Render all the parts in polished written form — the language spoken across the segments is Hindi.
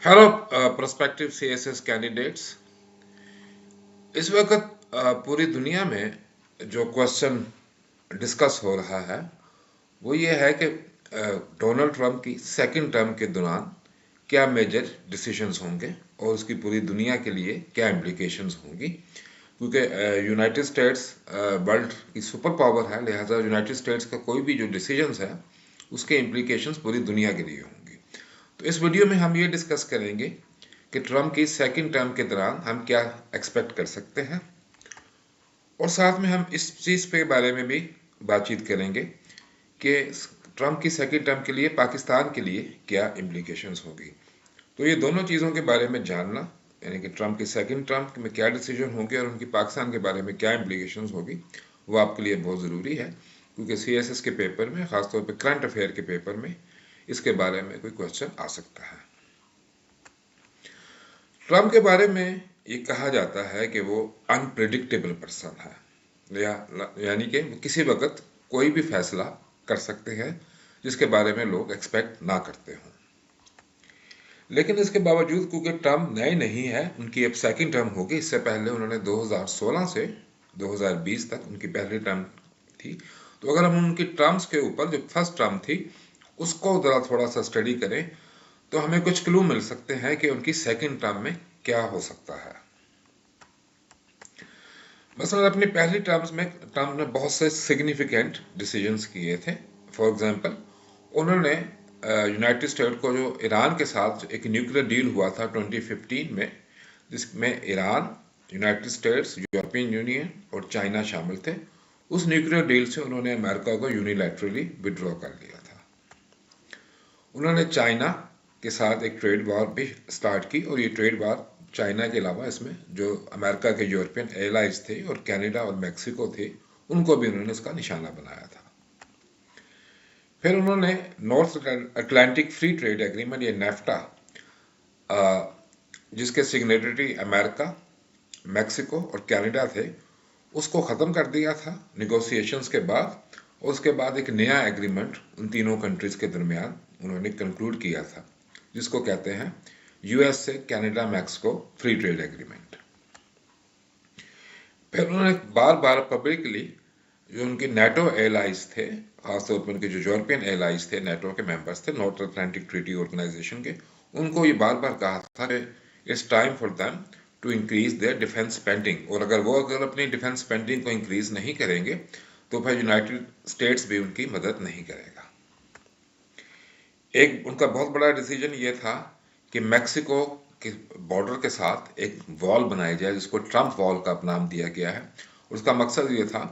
Hello prospective CSS candidates. इस वक्त पूरी दुनिया में जो क्वेश्चन डिस्कस हो रहा है वो ये है कि डोनाल्ड ट्रंप की सेकंड टर्म के दौरान क्या मेजर डिसीजंस होंगे और उसकी पूरी दुनिया के लिए क्या इम्प्लीकेशंस होंगी, क्योंकि यूनाइटेड स्टेट्स वर्ल्ड की सुपर पावर है, लिहाजा यूनाइटेड स्टेट्स का कोई भी जो डिसीजंस है उसके इम्प्लीकेशंस पूरी दुनिया के लिए होंगी। तो इस वीडियो में हम ये डिस्कस करेंगे कि ट्रंप की सेकंड टर्म के दौरान हम क्या एक्सपेक्ट कर सकते हैं, और साथ में हम इस चीज़ के बारे में भी बातचीत करेंगे कि ट्रंप की सेकंड टर्म के लिए पाकिस्तान के लिए क्या इम्प्लीकेशंस होगी। तो ये दोनों चीज़ों के बारे में जानना, यानी कि ट्रंप की सेकंड टर्म में क्या डिसीजन होंगे और उनकी पाकिस्तान के बारे में क्या इम्प्लीकेशंस होगी, वो आपके लिए बहुत ज़रूरी है, क्योंकि सीएसएस के पेपर में, ख़ासतौर पर करंट अफेयर के पेपर में, इसके बारे में कोई क्वेश्चन आ सकता है। ट्रंप के बारे में ये कहा जाता है कि वो अनप्रिडिक्टेबल पर्सन है, यानी कि वो किसी वक्त कोई भी फैसला कर सकते हैं जिसके बारे में लोग एक्सपेक्ट ना करते हों। लेकिन इसके बावजूद, क्योंकि ट्रंप नए नहीं है, उनकी अब सेकंड टर्म होगी। इससे पहले उन्होंने 2016 से 2020 तक उनकी पहली टर्म थी। तो अगर हम उनकी टर्म्स के ऊपर जो फर्स्ट टर्म थी उसको ज़रा थोड़ा सा स्टडी करें तो हमें कुछ क्लू मिल सकते हैं कि उनकी सेकंड टर्म में क्या हो सकता है। मसलन अपनी पहली टर्म में बहुत से सिग्निफिकेंट डिसीजंस किए थे। फॉर एग्जांपल, उन्होंने यूनाइटेड स्टेट को, जो ईरान के साथ एक न्यूक्लियर डील हुआ था 2015 में, जिसमें Iran, United states, European union और चाइना शामिल थे, उस न्यूक्लियर डील से उन्होंने अमेरिका को यूनिलैटरली विड्रॉ कर लिया था। उन्होंने चाइना के साथ एक ट्रेड वॉर भी स्टार्ट की, और ये ट्रेड वॉर चाइना के अलावा इसमें जो अमेरिका के यूरोपियन एलाइज थे और कनाडा और मेक्सिको थे, उनको भी उन्होंने इसका निशाना बनाया था। फिर उन्होंने north Atlantic free trade agreement, या नेफ्टा, जिसके सिग्नेटरी अमेरिका, मेक्सिको और कनाडा थे, उसको ख़त्म कर दिया था निगोशिएशंस के बाद। और उसके बाद एक नया एग्रीमेंट उन तीनों कंट्रीज़ के दरमियान उन्होंने कंक्लूड किया था, जिसको कहते हैं यूएस से Canada Mexico free trade agreement. फिर उन्होंने बार बार पब्लिकली जो उनके नेटो एलाइज थे, खासतौर पर उनके जो यूरोपियन एलाइज थे, नेटो के मेंबर्स थे, नॉर्थ अटलांटिक ट्रीटी ऑर्गेनाइजेशन के, उनको ये बार बार कहा था कि it's time for them to increase their defence spending, और अगर अपनी डिफेंस स्पेंडिंग को इंक्रीज नहीं करेंगे तो फिर यूनाइटेड स्टेट्स भी उनकी मदद नहीं करेगा। एक उनका बहुत बड़ा डिसीजन ये था कि मेक्सिको के बॉर्डर के साथ एक वॉल बनाई जाए, जिसको ट्रंप वॉल का नाम दिया गया है। उसका मकसद ये था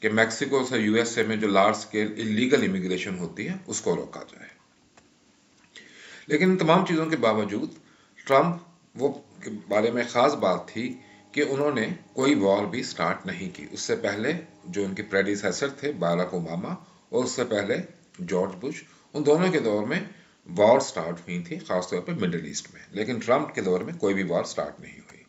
कि मेक्सिको से यूएसए में जो लार्ज स्केल इलीगल इमिग्रेशन होती है उसको रोका जाए। लेकिन इन तमाम चीज़ों के बावजूद ट्रंप वो के बारे में ख़ास बात थी कि उन्होंने कोई वॉर भी स्टार्ट नहीं की। उससे पहले जो उनके प्रेडिसेसर थे, बाराक ओबामा, और उससे पहले जॉर्ज बुश, उन दोनों के दौर में वॉर स्टार्ट हुई थी, खासतौर पर मिडिल ईस्ट में। लेकिन ट्रंप के दौर में कोई भी वॉर स्टार्ट नहीं हुई।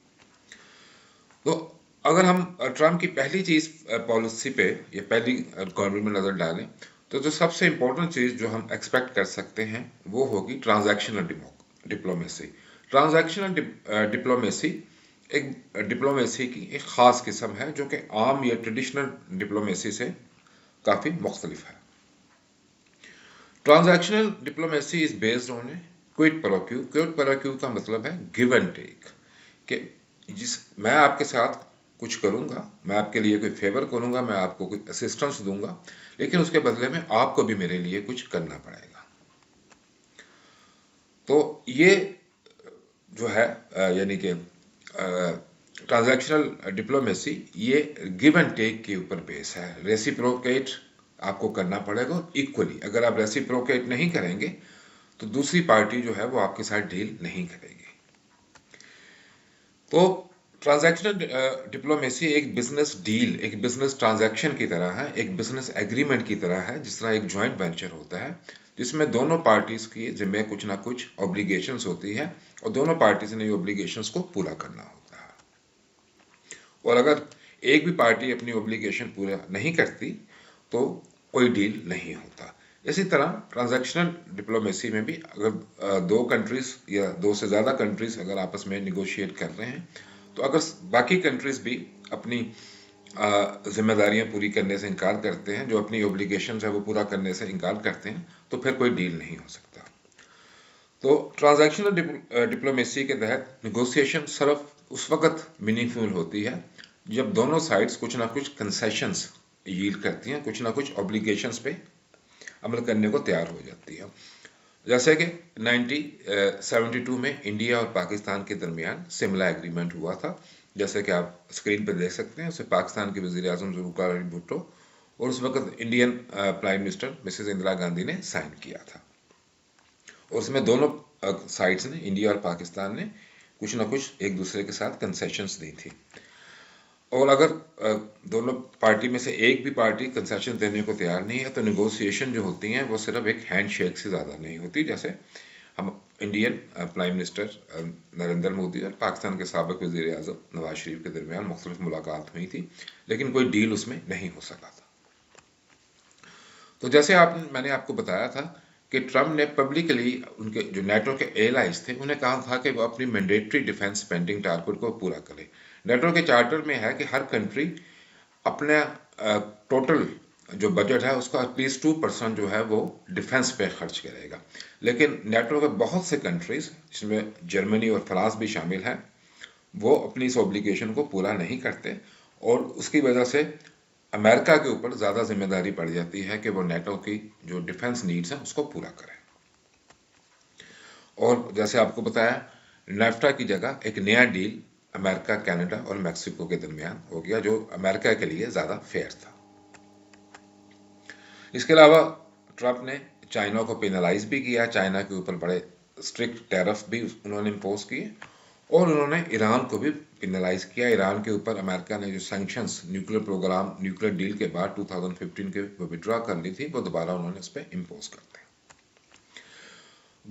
तो अगर हम ट्रंप की पहली चीज़ पॉलिसी पे या पहली गवर्नमेंट में नज़र डालें तो जो सबसे इम्पोर्टेंट चीज़ जो हम एक्सपेक्ट कर सकते हैं वो होगी ट्रांजैक्शनल डिप्लोमेसी। ट्रांजैक्शनल डिप्लोमेसी एक डिप्लोमेसी की एक ख़ास किस्म है जो कि आम या ट्रेडिशनल डिप्लोमेसी से काफ़ी मुख्तलिफ है। Transactional diplomacy is based on A quid pro Q. Quid pro Q का मतलब है गिव एंड टेक, कि मैं आपके साथ कुछ करूंगा, मैं आपके लिए कोई फेवर करूंगा, मैं आपको कोई असिस्टेंस दूंगा, लेकिन उसके बदले में आपको भी मेरे लिए कुछ करना पड़ेगा। तो ये जो है यानी कि ट्रांजैक्शनल डिप्लोमेसी, ये गिव एंड टेक के ऊपर बेस है। रेसिप्रोकेट आपको करना पड़ेगा इक्वली। अगर आप रेसिप्रोकेट नहीं करेंगे तो दूसरी पार्टी जो है वो आपके साथ डील नहीं करेगी। तो ट्रांजैक्शनल डिप्लोमेसी एक बिजनेस डील, एक बिजनेस ट्रांजैक्शन की तरह है, एक बिजनेस एग्रीमेंट की तरह है, जिस तरह एक जॉइंट वेंचर होता है जिसमें दोनों पार्टीज की जिम्मे कुछ ना कुछ ऑब्लिगेशंस होती है और दोनों पार्टीज ने ऑब्लिगेशंस को पूरा करना होता है। और अगर एक भी पार्टी अपनी ऑब्लिगेशन पूरा नहीं करती तो कोई डील नहीं होता। इसी तरह ट्रांजैक्शनल डिप्लोमेसी में भी अगर दो कंट्रीज या दो से ज़्यादा कंट्रीज अगर आपस में निगोशिएट कर रहे हैं, तो अगर बाकी कंट्रीज भी अपनी जिम्मेदारियां पूरी करने से इनकार करते हैं, जो अपनी ओब्लिगेशन है वो पूरा करने से इनकार करते हैं, तो फिर कोई डील नहीं हो सकता। तो ट्रांजैक्शनल डिप्लोमेसी के तहत निगोशिएशन सिर्फ उस वक्त मीनिंगफुल होती है जब दोनों साइड्स कुछ ना कुछ कंसेशंस यील्ड करती हैं, कुछ ना कुछ ऑब्लिगेशंस पे अमल करने को तैयार हो जाती है। जैसे कि 1972 में इंडिया और पाकिस्तान के दरमियान शिमला एग्रीमेंट हुआ था, जैसे कि आप स्क्रीन पर देख सकते हैं। उसे पाकिस्तान के वज़ीर आज़म जुल्फ़िकार अली भुट्टो और उस वक्त Indian prime minister Mrs Indira Gandhi ने साइन किया था। और उसमें दोनों साइड्स ने, इंडिया और पाकिस्तान ने, कुछ ना कुछ एक दूसरे के साथ कंसेशंस दी थी। और अगर दोनों पार्टी में से एक भी पार्टी कंसेशन देने को तैयार नहीं है, तो निगोशिएशन जो होती हैं वो सिर्फ एक हैंडशेक से ज़्यादा नहीं होती। जैसे हम Indian prime minister Narendra Modi और पाकिस्तान के साबिक वज़ीर आज़म नवाज शरीफ के दरमियान मुख्तलिफ मुलाकात हुई थी, लेकिन कोई डील उसमें नहीं हो सका था। तो जैसे मैंने आपको बताया था कि ट्रम्प ने पब्लिकली उनके जो नेटो के एलाइज थे उन्हें कहा था कि वो अपनी मैंडेटरी डिफेंस स्पेंडिंग टारगेट को पूरा करे। नेटो के चार्टर में है कि हर कंट्री अपने टोटल जो बजट है उसका एटलीस्ट 2% जो है वो डिफेंस पे खर्च करेगा। लेकिन नेटो के बहुत से कंट्रीज, जिसमें जर्मनी और फ्रांस भी शामिल हैं, वो अपनी इस ऑब्लिगेशन को पूरा नहीं करते और उसकी वजह से अमेरिका के ऊपर ज़्यादा जिम्मेदारी पड़ जाती है कि वो नेटो की जो डिफेंस नीड्स हैं उसको पूरा करें। और जैसे आपको बताया, नेफ्टा की जगह एक नया डील अमेरिका, कनाडा और मैक्सिको के दरमियान हो गया, जो अमेरिका के लिए ज़्यादा फेयर था। इसके अलावा ट्रंप ने चाइना को पेनलाइज भी किया। चाइना के ऊपर बड़े स्ट्रिक्ट टैरिफ भी उन्होंने इम्पोज किए और उन्होंने ईरान को भी पेनलाइज किया। ईरान के ऊपर अमेरिका ने जो sanctions, nuclear programme, nuclear deal के बाद 2015 के वो विड्रॉ कर ली थी, वो दोबारा उन्होंने इस पर इम्पोज करते हैं।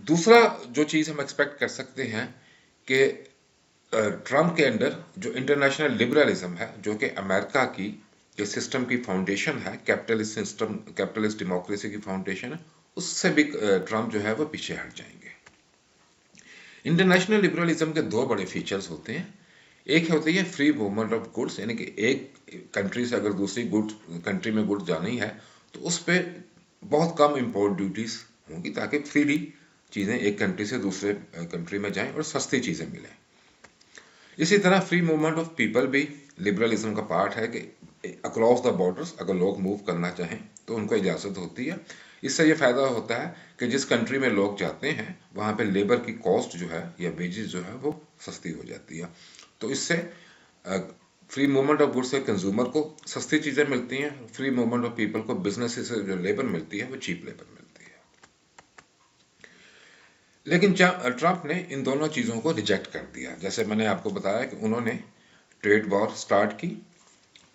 दूसरा जो चीज़ हम एक्सपेक्ट कर सकते हैं कि ट्रंप के अंडर जो इंटरनेशनल लिबरलिज्म है, जो कि अमेरिका की जो सिस्टम की फाउंडेशन है, कैपिटलिस्ट सिस्टम, कैपिटलिस्ट डेमोक्रेसी की फाउंडेशन है, उससे भी ट्रंप जो है वो पीछे हट जाएंगे। इंटरनेशनल लिबरलिज्म के दो बड़े फीचर्स होते हैं। एक होती है फ्री मूवमेंट ऑफ गुड्स, यानी कि एक कंट्री से अगर दूसरी कंट्री में गुड्स जानी है तो उस पर बहुत कम इम्पोर्ट ड्यूटीज होंगी, ताकि फ्रीली चीज़ें एक कंट्री से दूसरे कंट्री में जाएं और सस्ती चीज़ें मिलें। इसी तरह फ्री मूवमेंट ऑफ पीपल भी लिबरलिज्म का पार्ट है कि अक्रॉस द बॉर्डर्स अगर लोग मूव करना चाहें तो उनको इजाज़त होती है। इससे ये फ़ायदा होता है कि जिस कंट्री में लोग जाते हैं वहाँ पे लेबर की कॉस्ट जो है या वेजेस जो है वो सस्ती हो जाती है। तो इससे फ्री मूवमेंट ऑफ गुड्स से कंज्यूमर को सस्ती चीज़ें मिलती हैं, फ्री मूवमेंट ऑफ पीपल को, बिजनेस से जो लेबर मिलती है वो चीप लेबर मिलती है। लेकिन ट्रंप ने इन दोनों चीज़ों को रिजेक्ट कर दिया। जैसे मैंने आपको बताया कि उन्होंने ट्रेड वॉर स्टार्ट की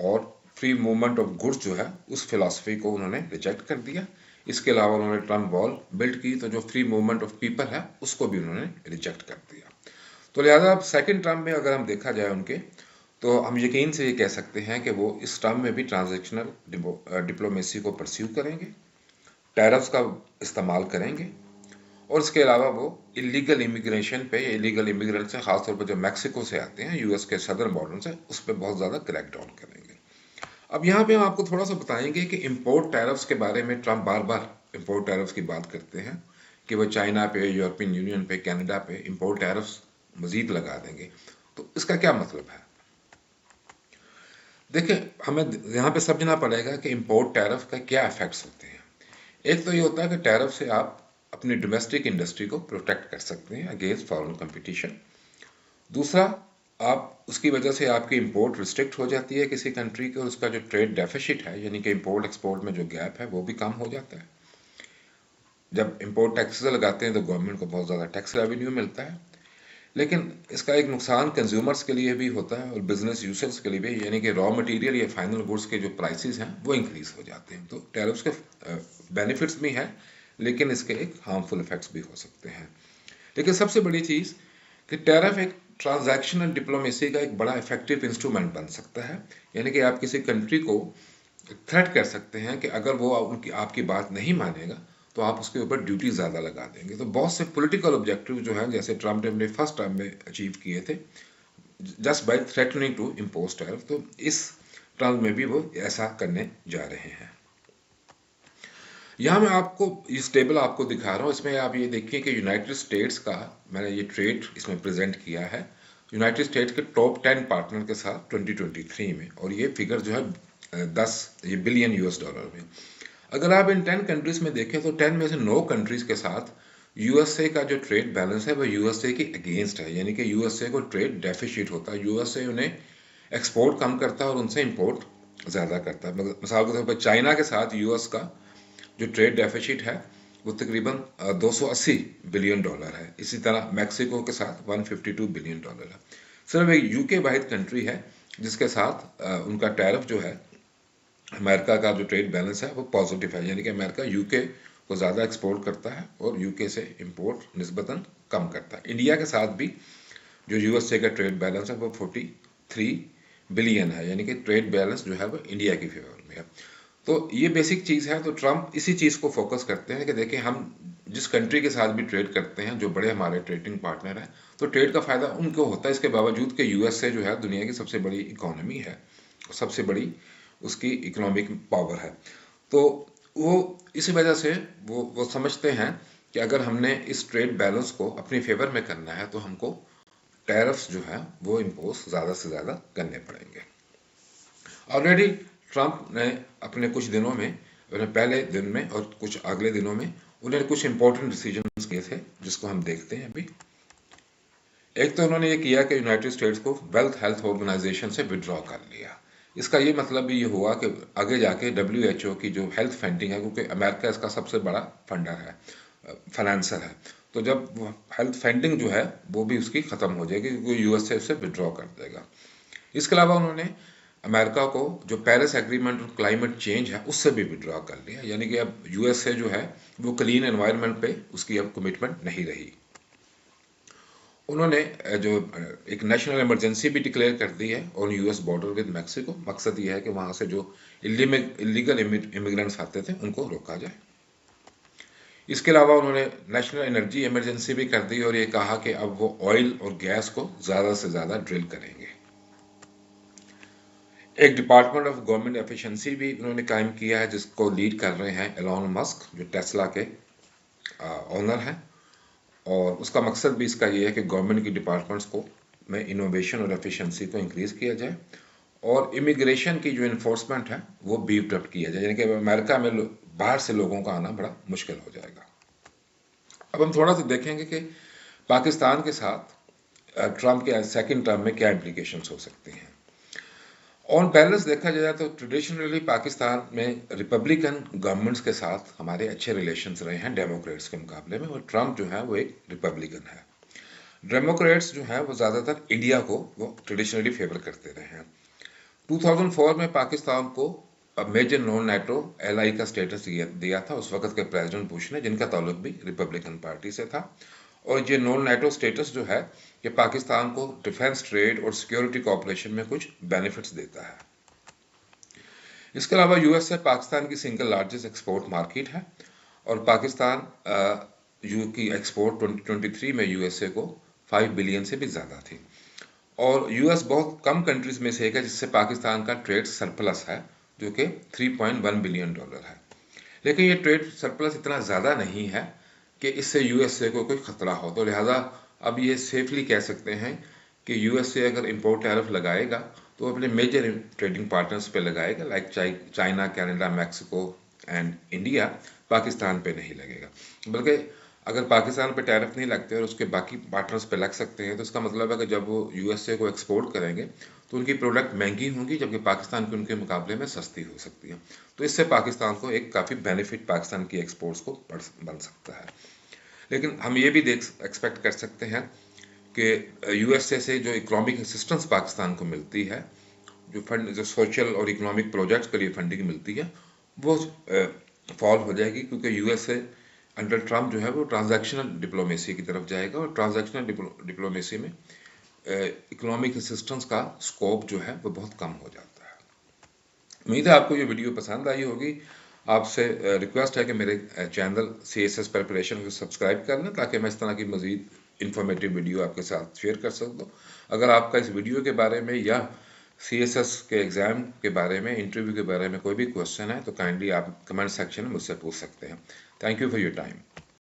और फ्री मूवमेंट ऑफ गुड्स जो है उस फिलॉसफी को उन्होंने रिजेक्ट कर दिया। इसके अलावा उन्होंने ट्रंप वॉल बिल्ड की, तो जो फ्री मूवमेंट ऑफ पीपल है उसको भी उन्होंने रिजेक्ट कर दिया। तो लिहाजा अब सेकेंड टर्म में अगर हम देखा जाए उनके, तो हम यकीन से ये कह सकते हैं कि वो इस टर्म में भी ट्रांजैक्शनल डिप्लोमेसी को परस्यू करेंगे, टैरिफ्स का इस्तेमाल करेंगे और इसके अलावा वो इलीगल इमिग्रेशन पे, इलीगल इमिग्रेंट से, खासतौर पर जो मैक्सिको से आते हैं यूएस के सदर्न बॉर्डर से, उस पर बहुत ज़्यादा क्रैक डाउन करेंगे। अब यहाँ पे हम आपको थोड़ा सा बताएंगे कि इम्पोर्ट टैरिफ्स के बारे में ट्रंप बार बार इम्पोर्ट टैरिफ्स की बात करते हैं कि वो चाइना पे, यूरोपियन यूनियन पे, कनाडा पे इम्पोर्ट टैरिफ्स मजीद लगा देंगे। तो इसका क्या मतलब है? देखिए, हमें यहाँ पे समझना पड़ेगा कि इम्पोर्ट टैरिफ का क्या इफेक्ट्स होते हैं। एक तो ये होता है कि टैरिफ से आप अपनी डोमेस्टिक इंडस्ट्री को प्रोटेक्ट कर सकते हैं अगेंस्ट फॉरेन कंपटीशन। दूसरा, आप उसकी वजह से आपकी इंपोर्ट रिस्ट्रिक्ट हो जाती है किसी कंट्री के, और उसका जो ट्रेड डेफिसिट है, यानी कि इंपोर्ट एक्सपोर्ट में जो गैप है, वो भी कम हो जाता है। जब इंपोर्ट टैक्सेस लगाते हैं तो गवर्नमेंट को बहुत ज़्यादा टैक्स रेवेन्यू मिलता है। लेकिन इसका एक नुकसान कंज्यूमर्स के लिए भी होता है और बिजनेस यूजर्स के लिए भी, यानी कि रॉ मटेरियल या फाइनल गुड्स के जो प्राइसेस हैं वो इंक्रीज हो जाते हैं। तो टैरिफ्स के बेनिफिट्स भी हैं, लेकिन इसके एक हार्मफुल इफेक्ट्स भी हो सकते हैं। लेकिन सबसे बड़ी चीज़ कि टैरिफ एक ट्रांजैक्शनल डिप्लोमेसी का एक बड़ा इफेक्टिव इंस्ट्रूमेंट बन सकता है। यानी कि आप किसी कंट्री को थ्रेट कर सकते हैं कि अगर वो उनकी आपकी बात नहीं मानेगा तो आप उसके ऊपर ड्यूटी ज़्यादा लगा देंगे। तो बहुत से पॉलिटिकल ऑब्जेक्टिव जो है, जैसे ट्रम्प ने अपने फर्स्ट टर्म में अचीव किए थे just by threatening to impose tariff, तो इस टर्म में भी वो ऐसा करने जा रहे हैं। यहाँ मैं आपको इस टेबल आपको दिखा रहा हूँ, इसमें आप ये देखिए कि यूनाइटेड स्टेट्स का मैंने ये ट्रेड इसमें प्रेजेंट किया है यूनाइटेड स्टेट्स के टॉप 10 पार्टनर के साथ 2023 में, और ये फिगर जो है 10 ये बिलियन यूएस डॉलर में। अगर आप इन 10 कंट्रीज में देखें तो 10 में से 9 कंट्रीज के साथ यूएसए का जो ट्रेड बैलेंस है वो यूएसए के अगेंस्ट है, यानी कि यूएसए को ट्रेड डेफिसिट होता है। यूएसए उन्हें एक्सपोर्ट कम करता है और उनसे इंपोर्ट ज़्यादा करता है। मिसाल के तौर पर चाइना के साथ यूएस का जो ट्रेड डेफिसिट है वो तकरीबन 280 बिलियन डॉलर है। इसी तरह मैक्सिको के साथ 152 बिलियन डॉलर है। सिर्फ एक यूके वाहिद कंट्री है जिसके साथ उनका टैरिफ जो है, अमेरिका का जो ट्रेड बैलेंस है वो पॉजिटिव है, यानी कि अमेरिका यूके को ज़्यादा एक्सपोर्ट करता है और यूके से इंपोर्ट निस्बतन कम करता है। इंडिया के साथ भी जो यूएसए का ट्रेड बैलेंस है वो 43 बिलियन है, यानी कि ट्रेड बैलेंस जो है वो इंडिया की फेवर में है। तो ये बेसिक चीज़ है। तो ट्रम्प इसी चीज़ को फोकस करते हैं कि देखिए हम जिस कंट्री के साथ भी ट्रेड करते हैं, जो बड़े हमारे ट्रेडिंग पार्टनर हैं, तो ट्रेड का फ़ायदा उनको होता है, इसके बावजूद कि यूएसए जो है दुनिया की सबसे बड़ी इकोनॉमी है, सबसे बड़ी उसकी इकोनॉमिक पावर है। तो वो इसी वजह से वो समझते हैं कि अगर हमने इस ट्रेड बैलेंस को अपनी फेवर में करना है तो हमको टैरिफ्स जो है वो इम्पोज ज़्यादा से ज़्यादा करने पड़ेंगे। ऑलरेडी ट्रंप ने अपने कुछ दिनों में, अपने पहले दिन में और कुछ अगले दिनों में उन्होंने कुछ इंपॉर्टेंट डिसीजंस किए थे जिसको हम देखते हैं अभी। एक तो उन्होंने ये किया कि यूनाइटेड स्टेट्स को वेल्थ हेल्थ ऑर्गेनाइजेशन से विड्रॉ कर लिया। इसका ये मतलब भी ये हुआ कि आगे जाके WHO की जो हेल्थ फंडिंग है, क्योंकि अमेरिका इसका सबसे बड़ा फंडर है, फाइनेंसर है, तो जब हेल्थ फंडिंग जो है वो भी उसकी ख़त्म हो जाएगी क्योंकि यूएस से उसे विड्रॉ कर देगा। इसके अलावा उन्होंने अमेरिका को जो पेरिस एग्रीमेंट और क्लाइमेट चेंज है उससे भी विड्रॉ कर लिया, यानी कि अब यूएसए जो है वो क्लीन एनवायरनमेंट पे उसकी अब कमिटमेंट नहीं रही। उन्होंने जो एक नेशनल इमरजेंसी भी डिक्लेयर कर दी है on US border with Mexico. मकसद ये है कि वहाँ से जो इलीगल इमिग्रेंट्स आते थे उनको रोका जाए। इसके अलावा उन्होंने नेशनल एनर्जी इमरजेंसी भी कर दी और ये कहा कि अब वो ऑयल और गैस को ज़्यादा से ज़्यादा ड्रिल करेंगे। एक डिपार्टमेंट ऑफ गवर्नमेंट एफिशिएंसी भी उन्होंने कायम किया है जिसको लीड कर रहे हैं एलॉन मस्क, जो टेस्ला के ओनर हैं, और उसका मकसद भी इसका ये है कि गवर्नमेंट की डिपार्टमेंट्स को में इनोवेशन और एफिशिएंसी को इंक्रीज़ किया जाए और इमिग्रेशन की जो इन्फोर्समेंट है वो बीफ्ड अप किया जाए, यानी कि अमेरिका में बाहर से लोगों का आना बड़ा मुश्किल हो जाएगा। अब हम थोड़ा सा देखेंगे कि पाकिस्तान के साथ ट्रम्प के सेकंड टर्म में क्या इम्प्लीकेशंस हो सकती हैं। ऑन बैलेंस देखा जाए तो ट्रेडिशनली पाकिस्तान में रिपब्लिकन गवर्नमेंट्स के साथ हमारे अच्छे रिलेशंस रहे हैं डेमोक्रेट्स के मुकाबले में, और ट्रम्प जो है वो एक रिपब्लिकन है। डेमोक्रेट्स जो है वो ज़्यादातर इंडिया को वो ट्रेडिशनली फेवर करते रहे हैं। 2004 में पाकिस्तान को मेजर नॉन नेटो एलआई का स्टेटस दिया था उस वक्त के प्रेसिडेंट बुश ने, जिनका ताल्लुक भी रिपब्लिकन पार्टी से था। और ये नॉन नेटो स्टेटस जो है ये पाकिस्तान को डिफेंस, ट्रेड और सिक्योरिटी कोऑपरेशन में कुछ बेनिफिट्स देता है। इसके अलावा यूएस है पाकिस्तान की सिंगल लार्जेस्ट एक्सपोर्ट मार्केट है और पाकिस्तान यू की एक्सपोर्ट 2023 में यूएसए को 5 बिलियन से भी ज़्यादा थी। और यूएस बहुत कम कंट्रीज में से एक है जिससे पाकिस्तान का ट्रेड सरप्लस है जो कि 3.1 बिलियन डॉलर है। लेकिन ये ट्रेड सरप्लस इतना ज़्यादा नहीं है कि इससे यूएसए को कोई खतरा हो, तो लिहाजा अब ये सेफली कह सकते हैं कि यूएसए अगर इंपोर्ट टैरिफ लगाएगा तो अपने मेजर ट्रेडिंग पार्टनर्स पे लगाएगा, like China, Canada, Mexico and India. Pakistan पे नहीं लगेगा, बल्कि अगर पाकिस्तान पे टैरिफ नहीं लगते और उसके बाकी पार्टनर्स पे लग सकते हैं तो इसका मतलब है कि जब वो यूएसए को एक्सपोर्ट करेंगे तो उनकी प्रोडक्ट महंगी होंगी जबकि पाकिस्तान की उनके मुकाबले में सस्ती हो सकती है। तो इससे पाकिस्तान को एक काफ़ी बेनिफिट पाकिस्तान की एक्सपोर्ट्स को बन सकता है। लेकिन हम ये भी एक्सपेक्ट कर सकते हैं कि यूएसए से जो इकोनॉमिक असिस्टेंस पाकिस्तान को मिलती है, जो सोशल और इकोनॉमिक प्रोजेक्ट्स के लिए फंडिंग मिलती है, वो फॉल हो जाएगी क्योंकि यूएसए अंडर ट्रम्प जो है वो ट्रांजैक्शनल डिप्लोमेसी की तरफ जाएगा और ट्रांजैक्शनल डिप्लोमेसी में इकोनॉमिक असिस्टेंस का स्कोप जो है वो बहुत कम हो जाता है। उम्मीद है आपको ये वीडियो पसंद आई होगी। आपसे रिक्वेस्ट है कि मेरे चैनल CSS प्रिपरेशन को सब्सक्राइब कर लें, ताकि मैं इस तरह की मज़ीद इंफॉर्मेटिव वीडियो आपके साथ शेयर कर सकूँ। अगर आपका इस वीडियो के बारे में या CSS के एग्ज़ाम के बारे में, इंटरव्यू के बारे में कोई भी क्वेश्चन है, तो काइंडली आप कमेंट सेक्शन में मुझसे पूछ सकते हैं। Thank you for your time.